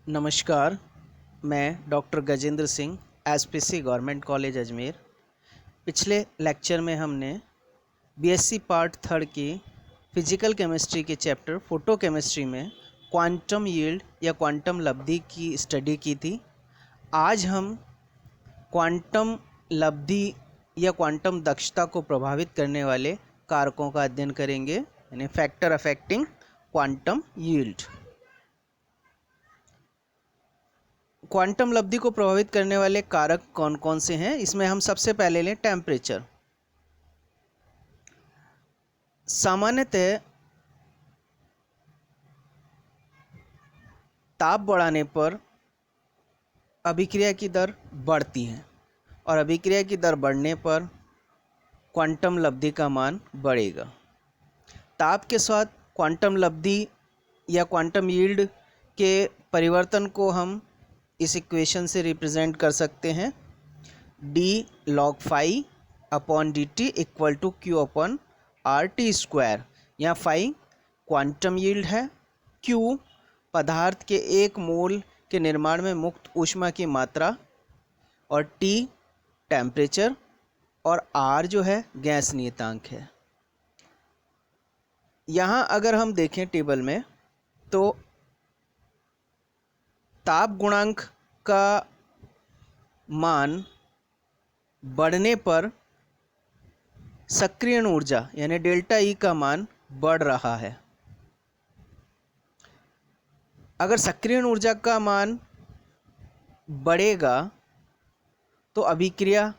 नमस्कार, मैं doctor Gajendra Singh, SPC government college Ajmer. पिछले लेक्चर में हमने बीएससी पार्ट थर्ड की फिजिकल केमिस्ट्री के चैप्टर फोटोकेमिस्ट्री में क्वांटम यील्ड या क्वांटम लब्धि की स्टडी की थी। आज हम क्वांटम लब्धि या क्वांटम दक्षता को प्रभावित करने वाले कारकों का अध्ययन करेंगे, यानी factor affecting quantum yield. Quantum लब्धि को प्रभावित करने वाले कारक कौन कौन से हैं? इसमें हम सबसे पहले लें टेम्परेचर। सामान्यतः ताप बढ़ाने पर अभिक्रिया की दर बढ़ती है और अभिक्रिया की दर बढ़ने पर क्वांटम लब्धि का मान बढ़ेगा। ताप के साथ क्वांटम लब्धि या क्वांटम यील्ड के परिवर्तन को हम इस इक्वेशन से रिप्रेजेंट कर सकते हैं, d log phi upon dt equal to q upon R T square. यहाँ phi क्वांटम यील्ड है, q पदार्थ के एक मोल के निर्माण में मुक्त ऊष्मा की मात्रा और t टेम्परेचर और r जो है गैस नियतांक है। यहाँ अगर हम देखें टेबल में तो ताप गुणांक का मान बढ़ने पर सक्रियण ऊर्जा यानी डेल्टा ई का मान बढ़ रहा है। अगर सक्रियण ऊर्जा का मान बढ़ेगा तो अभिक्रिया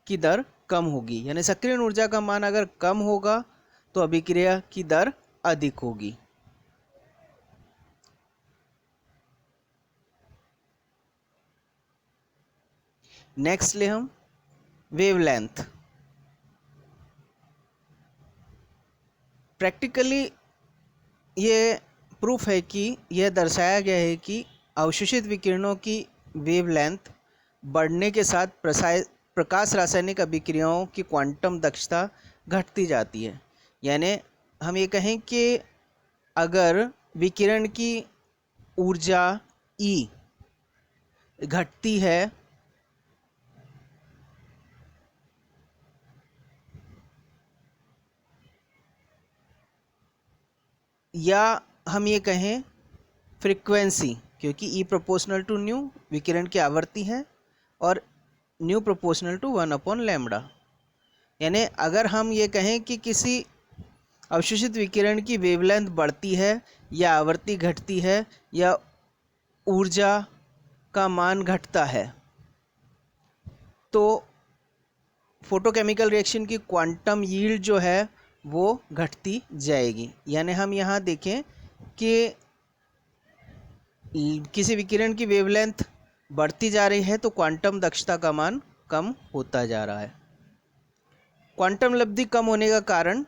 की दर कम होगी, यानी सक्रियण ऊर्जा का मान अगर कम होगा तो अभिक्रिया की दर अधिक होगी। नेक्स्ट ले हम वेवलेंथ। प्रैक्टिकली ये प्रूफ है कि यह दर्शाया गया है कि अवशोषित विकिरणों की वेवलेंथ बढ़ने के साथ प्रकाश रासायनिक अभिक्रियाओं की क्वांटम दक्षता घटती जाती है। यानी हम ये कहें कि अगर विकिरण की ऊर्जा E घटती है या हम ये कहें फ्रीक्वेंसी, क्योंकि E प्रोपोर्शनल टू न्यू विकिरण की आवृत्ति है और nu proportional to 1 upon lambda. यानी अगर हम ये कहें कि किसी अवशोषित विकिरण की वेवलेंथ बढ़ती है या आवृत्ति घटती है या ऊर्जा का मान घटता है तो फोटोकेमिकल रिएक्शन की क्वांटम यील्ड जो है वो घटती जाएगी। यानी हम यहाँ देखें कि किसी विकिरण की वेवलेंथ बढ़ती जा रही है तो क्वांटम दक्षता का मान कम होता जा रहा है। क्वांटम लब्धि कम होने का कारण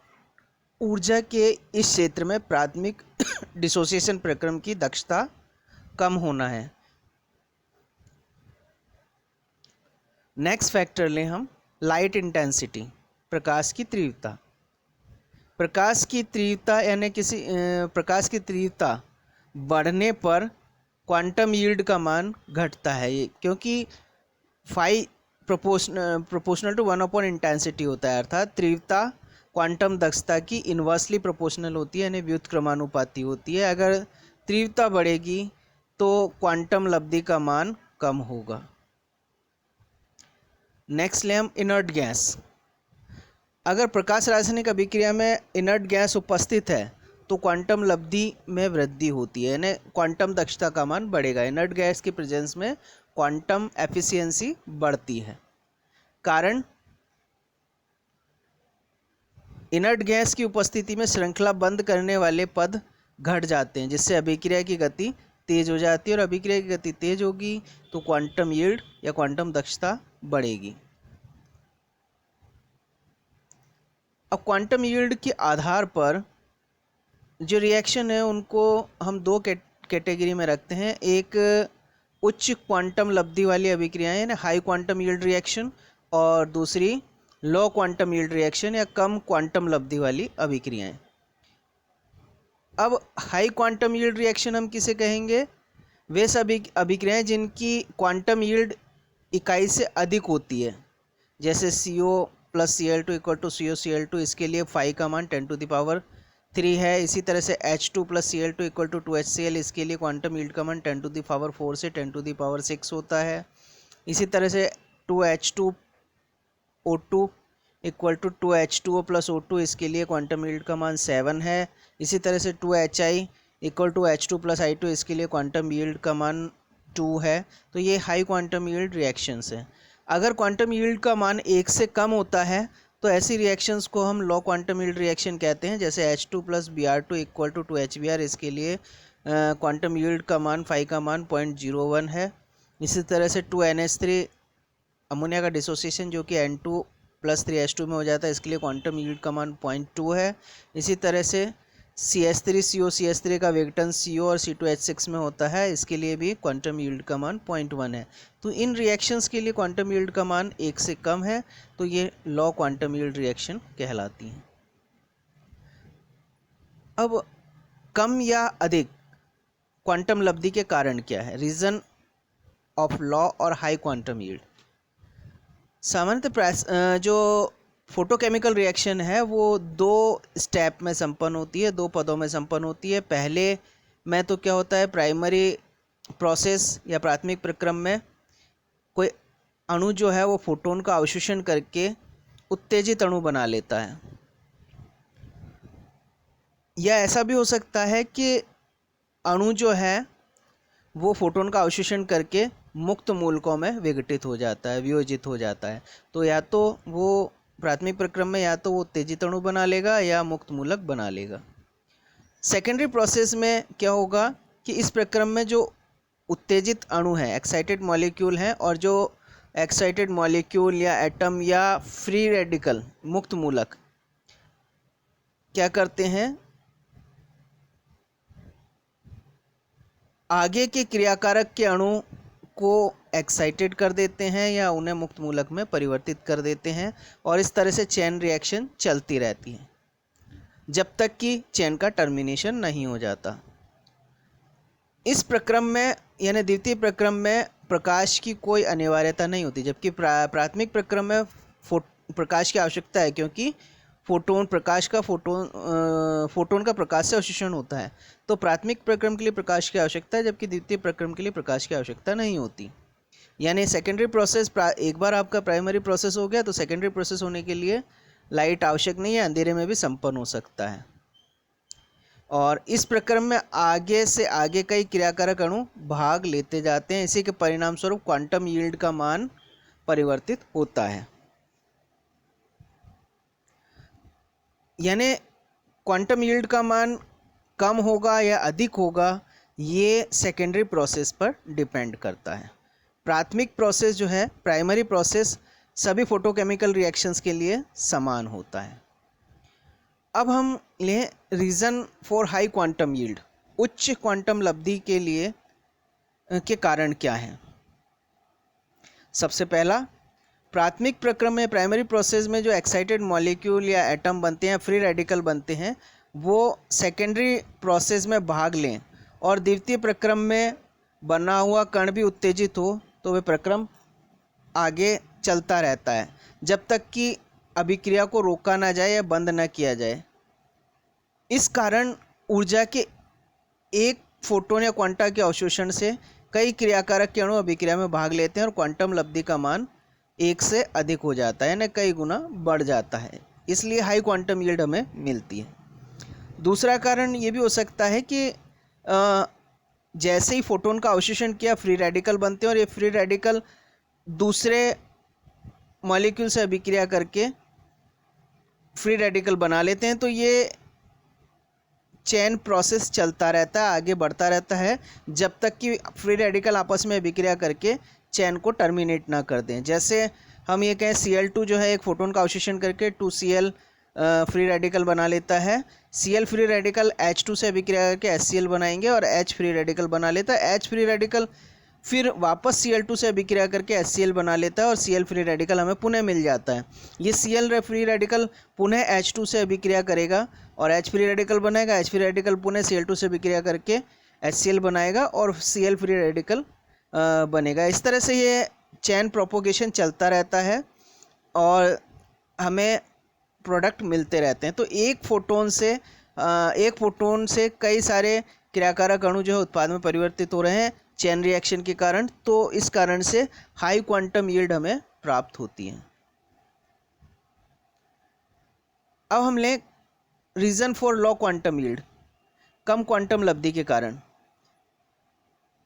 ऊर्जा के इस क्षेत्र में प्राथमिक डिसोसिएशन प्रक्रम की दक्षता कम होना है। नेक्स्ट फैक्टर लें हम लाइट इंटेंसिटी, प्रकाश की तीव्रता। प्रकाश की तीव्रता यानी किसी प्रकाश की तीव्रता बढ़ने पर क्वांटम यील्ड का मान घटता है, ये क्योंकि phi proportional to 1 upon intensity होता है, अर्थात तीव्रता क्वांटम दक्षता की इन्वर्सली प्रोपोर्शनल होती है, यानी व्युत्क्रमानुपाती होती है। अगर तीव्रता बढ़ेगी तो क्वांटम लब्धि का मान कम होगा। नेक्स्ट ले हम इनर्ट गैस। अगर प्रकाश रासायनिक अभिक्रिया में इनर्ट गैस उपस्थित है तो क्वांटम लब्धि में वृद्धि होती है, यानी क्वांटम दक्षता का मान बढ़ेगा। इनर्ट गैस के प्रेजेंस में क्वांटम एफिशिएंसी बढ़ती है। कारण इनर्ट गैस की उपस्थिति में श्रृंखला बंद करने वाले पद घट जाते हैं, जिससे अभिक्रिया की गति तेज हो जाती है और अभिक्रिया की गति तेज होगी तो क्वांटम यील्ड या क्वांटम दक्षता बढ़ेगी। अब क्वांटम यील्ड के आधार पर जो रिएक्शन है उनको हम दो कैटेगरी में रखते हैं। एक उच्च क्वांटम लब्धि वाली अभिक्रियाएं यानी हाई क्वांटम यील्ड रिएक्शन, और दूसरी लो क्वांटम यील्ड रिएक्शन या कम क्वांटम लब्धि वाली अभिक्रियाएं। अब हाई क्वांटम यील्ड रिएक्शन हम किसे कहेंगे? वे सभी अभिक्रियाएं जिनकी क्वांटम यील्ड इकाई से अधिक होती है, जैसे CO plus Cl2 equal to CO Cl2, इसके लिए फाई का मान 10⁻³ है। इसी तरह से H2 plus Cl2 equal to 2HCl, इसके लिए क्वांटम यील्ड का मान 10⁴ से 10⁶ होता है। इसी तरह से 2H2O2 equal to 2H2O plus O2, इसके लिए क्वांटम यील्ड का मान 7 है। इसी तरह से 2HI equal to H2 plus I2, इसके लिए क्वांटम यील्ड का मान 2 है। तो ये हाई क्वांटम यील्ड रिएक्शंस है। अगर क्वांटम यील्ड का मान 1 से कम होता है तो ऐसी रिएक्शंस को हम लो क्वांटम यील्ड रिएक्शन कहते हैं, जैसे H2 plus Br2 equal to 2HBr, इसके लिए क्वांटम यील्ड का मान फाई का मान 0.01 है। इसी तरह से 2NH3 अमोनिया का डिसोसिएशन जो कि N2 प्लस 3H2 में हो जाता है, इसके लिए क्वांटम यील्ड का मान 0.2 है। इसी तरह से CH3COCH3 का विघटन CO और C2H6 में होता है, इसके लिए भी क्वांटम यील्ड का मान 0.1 है। तो इन रिएक्शंस के लिए क्वांटम यील्ड का मान 1 से कम है, तो ये लो क्वांटम यील्ड रिएक्शन कहलाती हैं। अब कम या अधिक क्वांटम लब्धि के कारण क्या है? रीजन ऑफ लो और हाई क्वांटम यील्ड। सामान्यतः जो फोटोकेमिकल रिएक्शन है वो 2 स्टेप में संपन्न होती है, 2 पदों में संपन्न होती है। पहले में तो क्या होता है, प्राइमरी प्रोसेस या प्राथमिक प्रक्रम में कोई अणु जो है वो फोटोन का अवशोषण करके उत्तेजित अणु बना लेता है, या ऐसा भी हो सकता है कि अणु जो है वो फोटोन का अवशोषण करके मुक्त मूलकों में विघटित हो जाता है, वियोजित हो जाता है। तो या तो वो प्राथमिक प्रक्रम में या तो वो उत्तेजित अणु बना लेगा या मुक्त मूलक बना लेगा। सेकेंडरी प्रोसेस में क्या होगा कि इस प्रक्रम में जो उत्तेजित अणु है, एक्साइटेड मॉलिक्यूल हैं, और जो एक्साइटेड मॉलिक्यूल या एटम या फ्री रेडिकल मुक्त मूलक क्या करते हैं, आगे के क्रियाकारक के अणु को एक्साइटेड कर देते हैं या उन्हें मुक्त मूलक में परिवर्तित कर देते हैं, और इस तरह से चेन रिएक्शन चलती रहती है जब तक कि चेन का टर्मिनेशन नहीं हो जाता। इस प्रक्रम में यानी द्वितीय प्रक्रम में प्रकाश की कोई अनिवार्यता नहीं होती, जबकि प्राथमिक प्रक्रम में प्रकाश की आवश्यकता है, क्योंकि फोटोन का प्रकाश से अवशोषण होता है। तो प्राथमिक प्रक्रम के लिए प्रकाश की आवश्यकता है, जबकि द्वितीय प्रक्रम के लिए प्रकाश की आवश्यकता नहीं होती। यानी सेकेंडरी प्रोसेस, एक बार आपका प्राइमरी प्रोसेस हो गया तो सेकेंडरी प्रोसेस होने के लिए लाइट आवश्यक नहीं है, अंधेरे में भी संपन्न हो सकता है। और इस प्रक्रम में आगे से आगे कई क्रियाकारक अणु भाग लेते जाते हैं, इसी के परिणाम स्वरूप क्वांटम यील्ड का मान परिवर्तित होता है। यानी क्वांटम यील्ड का मान कम होगा या अधिक होगा, ये सेकेंडरी प्रोसेस पर डिपेंड करता है। प्राथमिक प्रोसेस जो है, प्राइमरी प्रोसेस, सभी फोटोकेमिकल रिएक्शंस के लिए समान होता है। अब हम लें reason for high quantum yield, उच्च क्वांटम लब्धि के लिए के कारण क्या हैं। सबसे पहला, प्राथमिक प्रक्रम में, प्राइमरी प्रोसेस में जो एक्साइटेड मॉलिक्यूल या एटम बनते हैं, फ्री रेडिकल बनते हैं, वो सेकेंडरी प्रोसेस में भाग लें और द्वितीय प्रक्रम में बना हुआ कण भी उत्तेजित हो, तो वह प्रक्रम आगे चलता रहता है जब तक कि अभिक्रिया को रोका ना जाए या बंद ना किया जाए। इस कारण ऊर्जा के एक फोटोन या क्वांटा के अवशोषण से कई क्रियाकारक के अणु अभिक्रिया में भाग लेते हैं और क्वांटम लब्धि का मान 1 से अधिक हो जाता है, यानी कई गुना बढ़ जाता है। इसलिए हाई क्वांटम यील्ड हमें मिलती है। दूसरा कारण ये भी हो सकता है कि जैसे ही फोटोन का अवशोषण किया, फ्री रेडिकल बनते हैं और ये फ्री रेडिकल दूसरे मॉलिक्यूल से अभिक्रिया करके फ्री रेडिकल बना लेते हैं, तो ये चेन प्रोसेस चलता रहता है, आगे बढ़ता रहता है जब तक कि फ्री रेडिकल आपस में अभिक्रिया करके चेन को टर्मिनेट ना कर दें। जैसे हम ये कहें Cl2 जो है एक फोटोन का अवशोषण करके 2Cl फ्री रेडिकल बना लेता है, Cl फ्री रेडिकल H2 से अभिक्रिया करके HCl बनाएंगे और H फ्री रेडिकल बना लेता है। H फ्री रेडिकल फिर वापस Cl2 से अभिक्रिया करके HCl बना लेता है और Cl फ्री रेडिकल हमें पुनः मिल जाता है। ये Cl फ्री रेडिकल पुनः H2 से अभिक्रिया करेगा और H फ्री रेडिकल बनेगा, H फ्री रेडिकल पुनः Cl2 से अभिक्रिया करके HCl बनाएगा और Cl फ्री रेडिकल बनेगा। इस तरह से ये चैन प्रोपोगेशन चलता रहता है और हमें प्रोडक्ट मिलते रहते हैं। तो एक फोटोन से कई सारे क्रियाकारक अणु जो है उत्पाद में परिवर्तित हो रहे हैं चैन रिएक्शन के कारण। तो इस कारण से हाई क्वांटम यील्ड हमें प्राप्त होती है। अब हम लें reason for low quantum yield, कम क्वांटम लब्धि के कारण।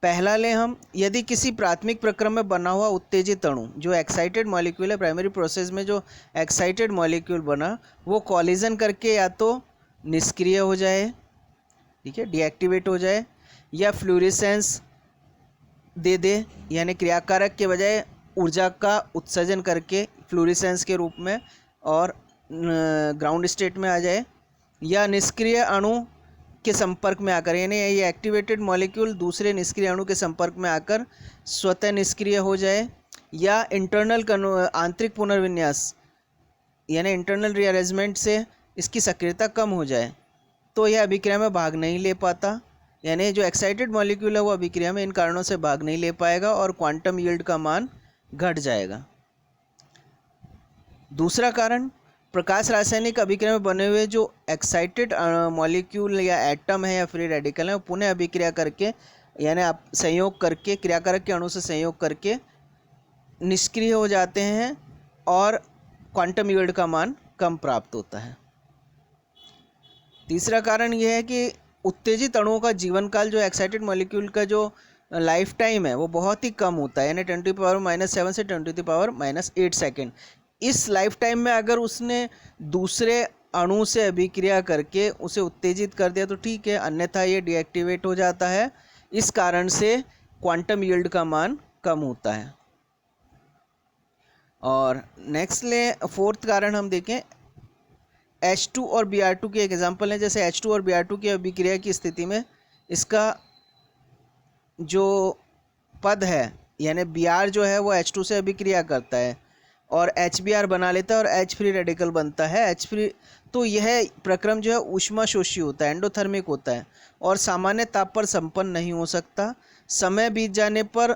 पहला लें हम, यदि किसी प्राथमिक प्रक्रम में बना हुआ उत्तेजित अणु जो एक्साइटेड मॉलिक्यूल है, प्राइमरी प्रोसेस में जो एक्साइटेड मॉलिक्यूल बना वो कॉलिजन करके या तो निष्क्रिय हो जाए, ठीक है, डीएक्टिवेट हो जाए, या फ्लोरेसेंस दे यानी क्रियाकारक के बजाय ऊर्जा का उत्सर्जन करके फ्लोरेसेंस के रूप में और ग्राउंड स्टेट में आ जाए, या निष्क्रिय अणु के संपर्क में आकर, यानी ये एक्टिवेटेड मॉलिक्यूल दूसरे निष्क्रिय अणु के संपर्क में आकर स्वतः निष्क्रिय हो जाए, या इंटरनल आंतरिक पुनर्विन्यास यानी इंटरनल रीअरेंजमेंट से इसकी सक्रियता कम हो जाए, तो यह अभिक्रिया में भाग नहीं ले पाता। यानी जो एक्साइटेड मॉलिक्यूल है वो अभिक्रिया में इन कारणों से भाग नहीं ले पाएगा और क्वांटम यील्ड का मान घट जाएगा। दूसरा कारण, प्रकाश रासायनिक अभिक्रिया में बने हुए जो एक्साइटेड मॉलिक्यूल या एटम है या फ्री रेडिकल है, पुनः अभिक्रिया करके यानी आप संयोग करके क्रियाकारक के अणु से संयोग करके निष्क्रिय हो जाते हैं और क्वांटम यील्ड का मान कम प्राप्त होता है। तीसरा कारण यह है कि उत्तेजित अणुओं का जीवन काल, जो एक्साइटेड मॉलिक्यूल का जो लाइफ टाइम है वो बहुत ही कम होता है, यानी 10⁻⁻7 से 10⁻⁸ सेकेंड। इस लाइफ टाइम में अगर उसने दूसरे अणु से अभिक्रिया करके उसे उत्तेजित कर दिया तो ठीक है, अन्यथा ये डीएक्टिवेट हो जाता है। इस कारण से क्वांटम यील्ड का मान कम होता है। और नेक्स्ट ले फोर्थ कारण हम देखें, H2 और Br2 के एक एग्जाम्पल है। जैसे H2 और Br2 की अभिक्रिया की स्थिति में इसका जो पद है यानी Br जो है वो H2 से अभिक्रिया करता है और HBr बना लेता है और H फ्री रेडिकल बनता है, H फ्री। तो यह प्रक्रम जो है ऊष्माशोषी होता है, एंडोथर्मिक होता है और सामान्य ताप पर संपन्न नहीं हो सकता। समय बीत जाने पर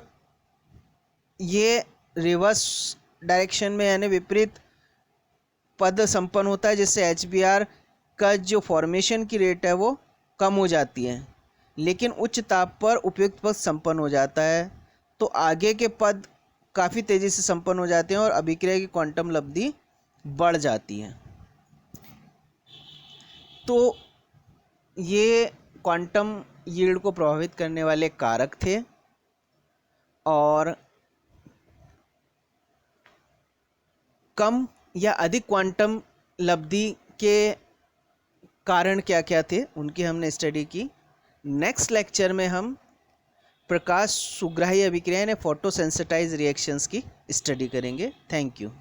ये रिवर्स डायरेक्शन में यानी विपरीत पद संपन्न होता है, जिससे HBr का जो फॉर्मेशन की रेट है वो कम हो जाती है, लेकिन उच्च ताप पर उपयुक्त पद संपन्न हो जाता है। तो आगे के पद काफ़ी तेज़ी से संपन्न हो जाते हैं और अभिक्रिया की क्वांटम लब्धि बढ़ जाती है। तो ये क्वांटम यील्ड को प्रभावित करने वाले कारक थे। और कम या अधिक क्वांटम लब्धि के कारण क्या क्या थे उनकी हमने स्टडी की। नेक्स्ट लेक्चर में हम प्रकाश सुग्राही अभिक्रिया यानी फोटोसेंसिटाइज रिएक्शंस की स्टडी करेंगे। Thank you.